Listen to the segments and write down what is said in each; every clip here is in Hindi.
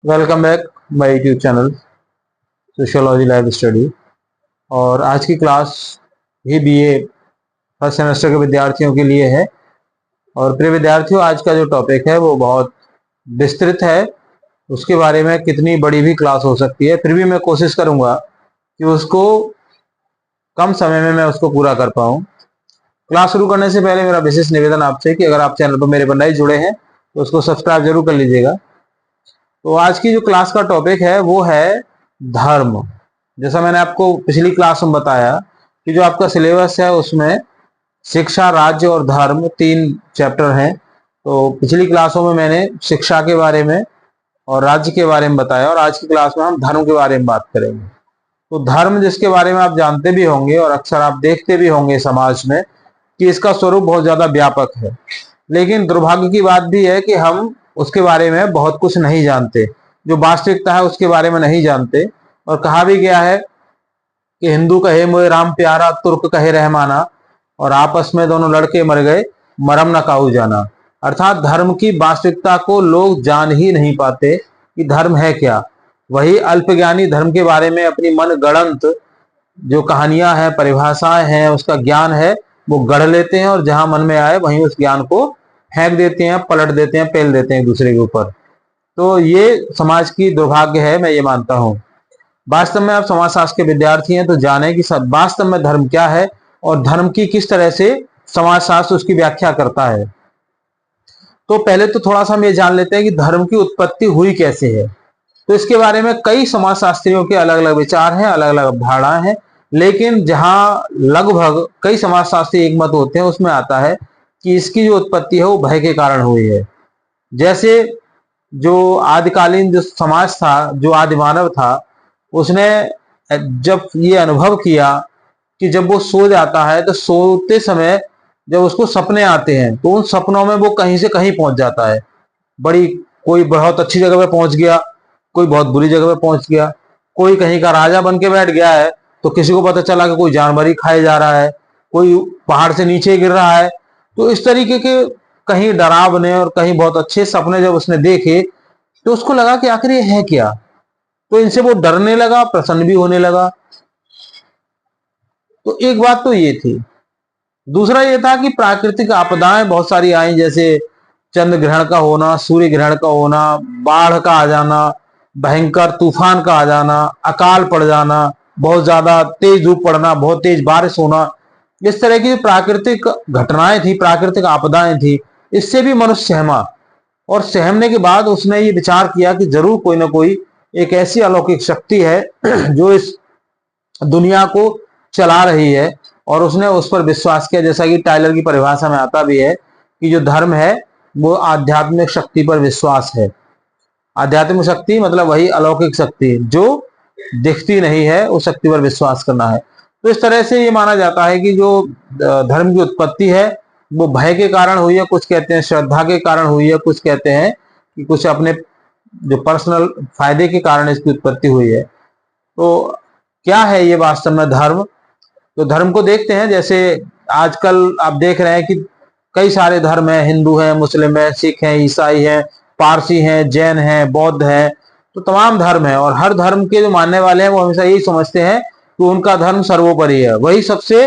Welcome back my YouTube channel sociology live study. और आज की क्लास ही बीए फर्स्ट सेमेस्टर के विद्यार्थियों के लिए है। और प्रिय विद्यार्थियों, आज का जो टॉपिक है वो बहुत विस्तृत है। उसके बारे में कितनी बड़ी भी क्लास हो सकती है, फिर भी मैं कोशिश करूंगा कि उसको कम समय में मैं उसको पूरा कर पाऊँ। क्लास शुरू करने से पहले मेरा विशेष निवेदन आपसे कि अगर आप चैनल पर मेरे पर नए जुड़े हैं तो उसको सब्सक्राइब जरूर कर लीजिएगा। तो आज की जो क्लास का टॉपिक है वो है धर्म। जैसा मैंने आपको पिछली क्लास में बताया कि जो आपका सिलेबस है उसमें शिक्षा, राज्य और धर्म 3 चैप्टर हैं। तो पिछली क्लासों में मैंने शिक्षा के बारे में और राज्य के बारे में बताया, और आज की क्लास में हम धर्म के बारे में बात करेंगे। तो धर्म, जिसके बारे में आप जानते भी होंगे और अक्सर आप देखते भी होंगे समाज में, कि इसका स्वरूप बहुत ज्यादा व्यापक है। लेकिन दुर्भाग्य की बात भी है कि हम उसके बारे में बहुत कुछ नहीं जानते, जो वास्तविकता है उसके बारे में नहीं जानते। और कहा भी गया है कि हिंदू कहे मोए राम प्यारा, तुर्क कहे रहमाना, और आपस में दोनों लड़के मर गए, मरम न काहू जाना। अर्थात धर्म की वास्तविकता को लोग जान ही नहीं पाते कि धर्म है क्या। वही अल्पज्ञानी धर्म के बारे में अपनी मन गढ़ंत जो कहानियां हैं, परिभाषाएं हैं, उसका ज्ञान है, वो गढ़ लेते हैं और जहां मन में आए वहीं उस ज्ञान को फेंक देते हैं, पलट देते हैं, पेल देते हैं एक दूसरे के ऊपर। तो ये समाज की दुर्भाग्य है, मैं ये मानता हूँ। वास्तव में आप समाजशास्त्र के विद्यार्थी हैं तो जाने कि वास्तव में धर्म क्या है और धर्म की किस तरह से समाजशास्त्र उसकी व्याख्या करता है। तो पहले तो थोड़ा सा हम ये जान लेते हैं कि धर्म की उत्पत्ति हुई कैसे है। तो इसके बारे में कई समाजशास्त्रियों के अलग अलग विचार हैं, अलग अलग अवधारणाएं हैं। लेकिन जहां लगभग कई समाजशास्त्री एक मत होते हैं, उसमें आता है कि इसकी जो उत्पत्ति है वो भय के कारण हुई है। जैसे जो आदिकालीन जो समाज था, जो आदि मानव था, उसने जब ये अनुभव किया कि जब वो सो जाता है तो सोते समय जब उसको सपने आते हैं तो उन सपनों में वो कहीं से कहीं पहुंच जाता है। बड़ी कोई बहुत अच्छी जगह पे पहुंच गया, कोई बहुत बुरी जगह पे पहुंच गया, कोई कहीं का राजा बन के बैठ गया है तो किसी को पता चला कि कोई जानवर ही खाए जा रहा है, कोई पहाड़ से नीचे गिर रहा है। तो इस तरीके के कहीं डरावने और कहीं बहुत अच्छे सपने जब उसने देखे तो उसको लगा कि आखिर ये है क्या। तो इनसे वो डरने लगा, प्रसन्न भी होने लगा। तो एक बात तो ये थी। दूसरा ये था कि प्राकृतिक आपदाएं बहुत सारी आई, जैसे चंद्र ग्रहण का होना, सूर्य ग्रहण का होना, बाढ़ का आ जाना, भयंकर तूफान का आ जाना, अकाल पड़ जाना, बहुत ज्यादा तेज धूप पड़ना, बहुत तेज बारिश होना। इस तरह की प्राकृतिक घटनाएं थी, प्राकृतिक आपदाएं थी। इससे भी मनुष्य सहमा, और सहमने के बाद उसने ये विचार किया कि जरूर कोई ना कोई एक ऐसी अलौकिक शक्ति है जो इस दुनिया को चला रही है। और उसने उस पर विश्वास किया, जैसा कि टाइलर की परिभाषा में आता भी है कि जो धर्म है वो आध्यात्मिक शक्ति पर विश्वास है। आध्यात्मिक शक्ति मतलब वही अलौकिक शक्ति जो दिखती नहीं है, उस शक्ति पर विश्वास करना है। तो इस तरह से ये माना जाता है कि जो धर्म की उत्पत्ति है वो भय के कारण हुई है, कुछ कहते हैं श्रद्धा के कारण हुई है, कुछ कहते हैं कि कुछ अपने जो पर्सनल फायदे के कारण इसकी उत्पत्ति हुई है। तो क्या है ये वास्तव में धर्म? तो धर्म को देखते हैं। जैसे आजकल आप देख रहे हैं कि कई सारे धर्म हैं, हिंदू हैं, मुस्लिम हैं, सिख हैं, ईसाई हैं, पारसी हैं, जैन हैं, बौद्ध हैं। तो तमाम धर्म है, और हर धर्म के जो मानने वाले हैं वो हमेशा यही समझते हैं कि उनका धर्म सर्वोपरि है, वही सबसे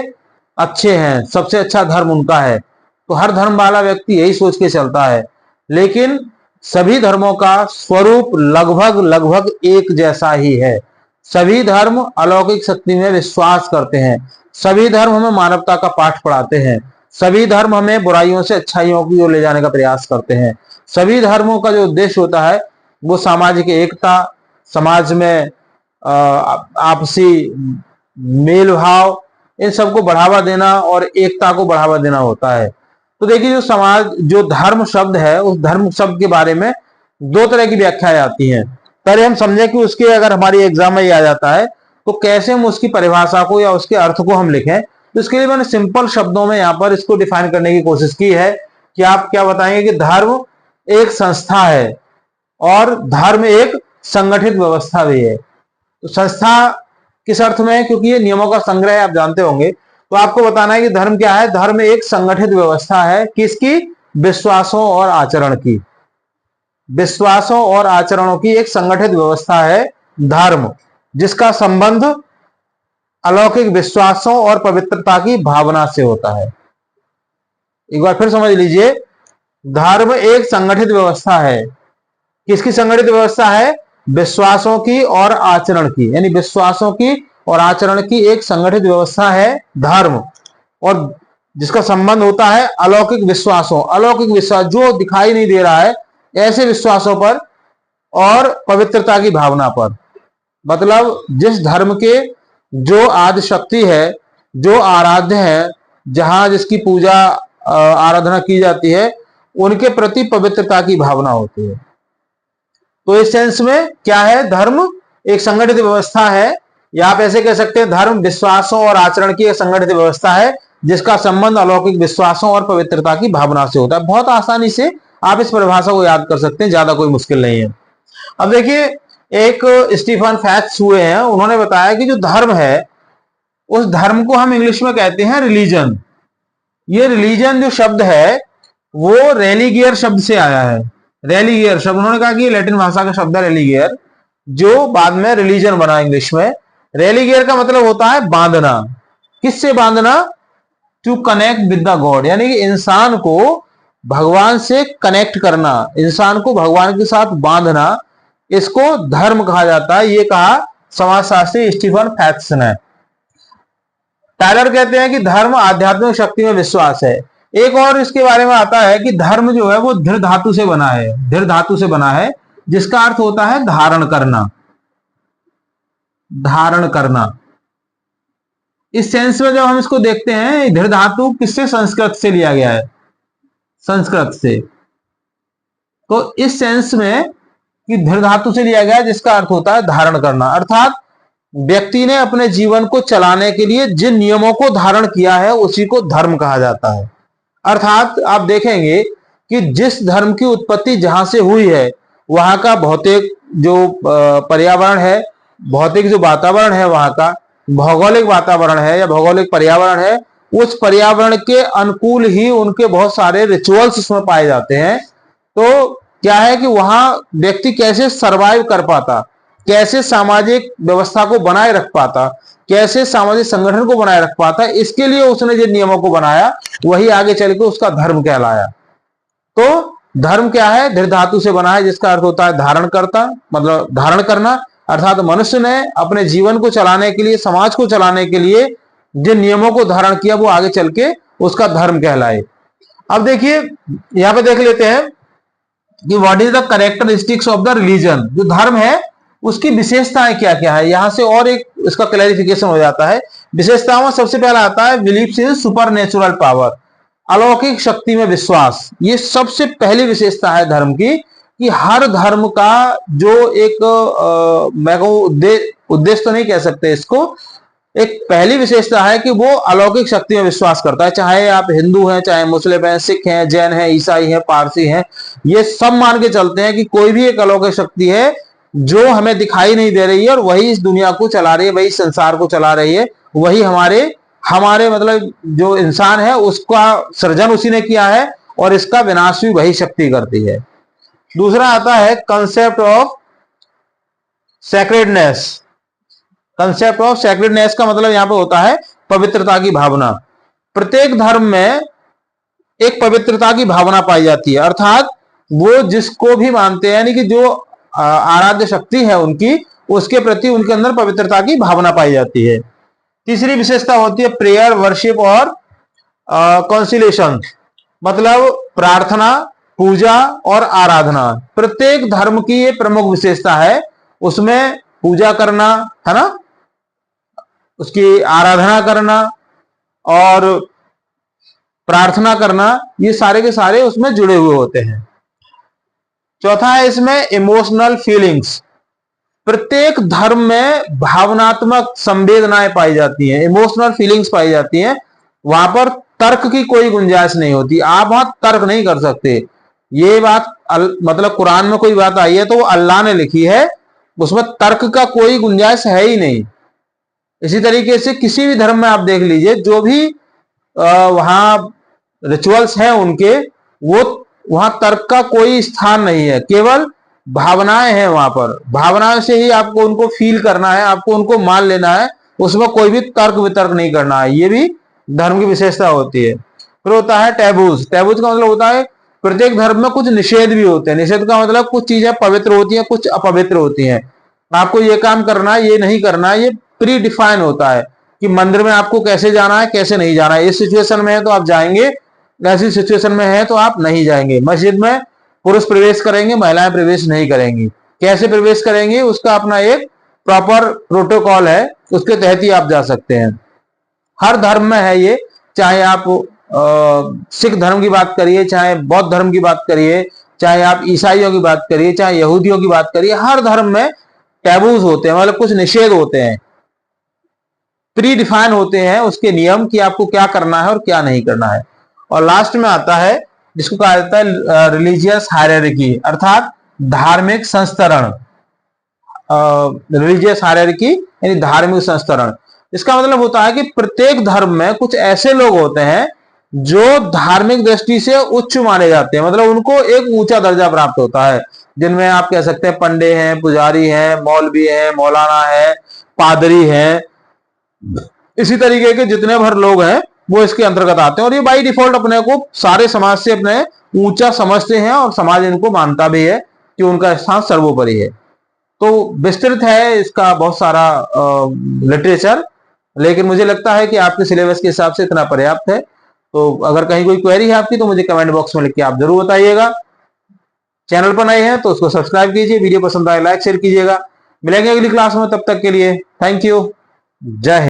अच्छे हैं, सबसे अच्छा धर्म उनका है। तो हर धर्म वाला व्यक्ति यही सोच के चलता है। लेकिन सभी धर्मों का स्वरूप लगभग लगभग एक जैसा ही है। सभी धर्म अलौकिक शक्ति में विश्वास करते हैं। सभी धर्म हमें मानवता का पाठ पढ़ाते हैं। सभी धर्म हमें बुराइयों से अच्छाइयों की ओर ले जाने का प्रयास करते हैं। सभी धर्मों का जो उद्देश्य होता है वो सामाजिक एकता, समाज में आपसी मेल भाव, इन सबको बढ़ावा देना और एकता को बढ़ावा देना होता है। तो देखिए, जो समाज, जो धर्म शब्द है, उस धर्म शब्द के बारे में 2 तरह की व्याख्याएं आती हैं। पहले हम समझे कि उसके, अगर हमारी एग्जाम में ये आ जाता है तो कैसे हम उसकी परिभाषा को या उसके अर्थ को हम लिखें। तो इसके लिए मैंने सिंपल शब्दों में यहाँ पर इसको डिफाइन करने की कोशिश की है कि आप क्या बताएंगे कि धर्म एक संस्था है और धर्म एक संगठित व्यवस्था भी है। तो संस्था किस अर्थ में है? क्योंकि ये नियमों का संग्रह है, आप जानते होंगे। तो आपको बताना है कि धर्म क्या है। धर्म एक संगठित व्यवस्था है, किसकी? विश्वासों और आचरण की। विश्वासों और आचरणों की एक संगठित व्यवस्था है धर्म, जिसका संबंध अलौकिक विश्वासों और पवित्रता की भावना से होता है। एक बार फिर समझ लीजिए, धर्म एक संगठित व्यवस्था है। किसकी संगठित व्यवस्था है? विश्वासों की और आचरण की, यानी विश्वासों की और आचरण की एक संगठित व्यवस्था है धर्म, और जिसका संबंध होता है अलौकिक विश्वासों, अलौकिक विश्वास जो दिखाई नहीं दे रहा है ऐसे विश्वासों पर और पवित्रता की भावना पर। मतलब जिस धर्म के जो आदि शक्ति है, जो आराध्य है, जहां जिसकी पूजा आराधना की जाती है, उनके प्रति पवित्रता की भावना होती है। तो इस सेंस में क्या है? धर्म एक संगठित व्यवस्था है, या आप ऐसे कह सकते हैं धर्म विश्वासों और आचरण की एक संगठित व्यवस्था है जिसका संबंध अलौकिक विश्वासों और पवित्रता की भावना से होता है। बहुत आसानी से आप इस परिभाषा को याद कर सकते हैं, ज्यादा कोई मुश्किल नहीं है। अब देखिए, एक स्टीफन फैक्स हुए हैं, उन्होंने बताया कि जो धर्म है उस धर्म को हम इंग्लिश में कहते हैं रिलीजन। ये रिलीजन जो शब्द है वो रेलिगियर शब्द से आया है। रेलिगियर शब्द, उन्होंने कहा कि लैटिन भाषा का शब्द है रेलिगियर, जो बाद में रिलीजन बना इंग्लिश में। रेलिगियर का मतलब होता है बांधना। किससे बांधना? To connect with the god, यानी कि इंसान को भगवान से कनेक्ट करना, इंसान को भगवान के साथ बांधना, इसको धर्म कहा जाता है। ये कहा समाजशास्त्री स्टीफन फैक्स ने। टायलर कहते हैं कि धर्म आध्यात्मिक शक्ति में विश्वास है। एक और इसके बारे में आता है कि धर्म जो है वो धृ धातु से बना है, धृ धातु से बना है, जिसका अर्थ होता है धारण करना, धारण करना। इस सेंस में जब हम इसको देखते हैं, धृ धातु किससे? संस्कृत से लिया गया है, संस्कृत से। तो इस सेंस में कि धृ धातु से लिया गया है, जिसका अर्थ होता है धारण करना, अर्थात व्यक्ति ने अपने जीवन को चलाने के लिए जिन नियमों को धारण किया है उसी को धर्म कहा जाता है। अर्थात आप देखेंगे कि जिस धर्म की उत्पत्ति जहां से हुई है, वहां का भौतिक जो पर्यावरण है, भौतिक जो वातावरण है, वहां का भौगोलिक वातावरण है या भौगोलिक पर्यावरण है, उस पर्यावरण के अनुकूल ही उनके बहुत सारे रिचुअल्स उसमें पाए जाते हैं। तो क्या है कि वहां व्यक्ति कैसे सरवाइव कर पाता, कैसे सामाजिक व्यवस्था को बनाए रख पाता, कैसे सामाजिक संगठन को बनाए रख पाता, इसके लिए उसने जिन नियमों को बनाया वही आगे चल के उसका धर्म कहलाया। तो धर्म क्या है? धृ धातु से बना है, जिसका अर्थ होता है धारण करता, मतलब धारण करना, अर्थात मनुष्य ने अपने जीवन को चलाने के लिए, समाज को चलाने के लिए जिन नियमों को धारण किया वो आगे चल के उसका धर्म कहलाए। अब देखिए, यहां पे देख लेते हैं कि what is the characteristics of the religion. जो धर्म है उसकी विशेषताएं क्या क्या है, यहां से और एक इसका क्लैरिफिकेशन हो जाता है। विशेषताओं में सबसे पहला आता है belief in super natural power, अलौकिक शक्ति में विश्वास। ये सबसे पहली विशेषता है धर्म की, कि हर धर्म का जो एक मैं कहूं उद्देश्य तो नहीं कह सकते इसको, एक पहली विशेषता है कि वो अलौकिक शक्ति में विश्वास करता है। चाहे आप हिंदू हैं, चाहे मुस्लिम हैं, सिख हैं, जैन हैं, ईसाई हैं, पारसी हैं, ये सब मान के चलते हैं कि कोई भी एक अलौकिक शक्ति है जो हमें दिखाई नहीं दे रही है और वही इस दुनिया को चला रही है, वही संसार को चला रही है, वही हमारे हमारे मतलब जो इंसान है उसका सृजन उसी ने किया है और इसका विनाश भी वही शक्ति करती है। दूसरा आता है कंसेप्ट ऑफ सैक्रेडनेस। कंसेप्ट ऑफ सैक्रेडनेस का मतलब यहां पे होता है पवित्रता की भावना। प्रत्येक धर्म में एक पवित्रता की भावना पाई जाती है, अर्थात वो जिसको भी मानते हैं, यानी कि जो आराध्य शक्ति है उनकी, उसके प्रति उनके अंदर पवित्रता की भावना पाई जाती है। तीसरी विशेषता होती है प्रेयर, वर्शिप और कॉन्सिलेशन, मतलब प्रार्थना, पूजा और आराधना। प्रत्येक धर्म की ये प्रमुख विशेषता है, उसमें पूजा करना है ना, उसकी आराधना करना और प्रार्थना करना, ये सारे के सारे उसमें जुड़े हुए होते हैं। चौथा है इसमें इमोशनल फीलिंग्स। प्रत्येक धर्म में भावनात्मक संवेदनाएं पाई जाती हैं, इमोशनल फीलिंग्स पाई जाती हैं। वहां पर तर्क की कोई गुंजाइश नहीं होती, आप वहां तर्क नहीं कर सकते। ये बात मतलब कुरान में कोई बात आई है तो वो अल्लाह ने लिखी है, उसमें तर्क का कोई गुंजाइश है ही नहीं। इसी तरीके से किसी भी धर्म में आप देख लीजिए, जो भी वहां रिचुअल्स हैं उनके, वो वहां तर्क का कोई स्थान नहीं है, केवल भावनाएं हैं वहां पर। भावनाओं से ही आपको उनको फील करना है, आपको उनको मान लेना है, उसमें कोई भी तर्क वितर्क नहीं करना है। ये भी धर्म की विशेषता होती है। फिर होता है टैबूज। टैबूज का मतलब होता है प्रत्येक धर्म में कुछ निषेध भी होते हैं। निषेध का मतलब कुछ चीजें पवित्र होती हैं, कुछ अपवित्र होती हैं। आपको ये काम करना है, ये नहीं करना है, ये प्री डिफाइन होता है कि मंदिर में आपको कैसे जाना है, कैसे नहीं जाना है। इस सिचुएशन में है तो आप जाएंगे, ऐसी सिचुएशन में है तो आप नहीं जाएंगे। मस्जिद में पुरुष प्रवेश करेंगे, महिलाएं प्रवेश नहीं करेंगी। कैसे प्रवेश करेंगे उसका अपना एक प्रॉपर प्रोटोकॉल है, उसके तहत ही आप जा सकते हैं। हर धर्म में है ये, चाहे आप सिख धर्म की बात करिए, चाहे बौद्ध धर्म की बात करिए, चाहे आप ईसाइयों की बात करिए, चाहे यहूदियों की बात करिए, हर धर्म में टैबूज होते हैं, मतलब कुछ निषेध होते हैं, प्री डिफाइन होते हैं उसके नियम कि आपको क्या करना है और क्या नहीं करना है। और लास्ट में आता है जिसको कहा जाता है रिलीजियस हायरार्की, अर्थात धार्मिक संस्तरण। रिलीजियस हायरार्की यानी धार्मिक संस्तरण। इसका मतलब होता है कि प्रत्येक धर्म में कुछ ऐसे लोग होते हैं जो धार्मिक दृष्टि से उच्च माने जाते हैं, मतलब उनको एक ऊंचा दर्जा प्राप्त होता है, जिनमें आप कह सकते हैं पंडे हैं, पुजारी हैं, मौलवी हैं, मौलाना है, पादरी हैं, इसी तरीके के जितने भर लोग हैं वो इसके अंतर्गत आते हैं। और ये बाई डिफॉल्ट अपने को सारे समाज से अपने ऊंचा समझते हैं और समाज इनको मानता भी है कि उनका स्थान सर्वोपरि है। तो विस्तृत है इसका बहुत सारा लिटरेचर, लेकिन मुझे लगता है कि आपके सिलेबस के हिसाब से इतना पर्याप्त है। तो अगर कहीं कोई क्वेरी है आपकी तो मुझे कमेंट बॉक्स में लिख के आप जरूर बताइएगा। चैनल पर नए हैं तो उसको सब्सक्राइब कीजिए, वीडियो पसंद आए लाइक शेयर कीजिएगा। मिलेंगे अगली क्लास में, तब तक के लिए थैंक यू, जय हिंद।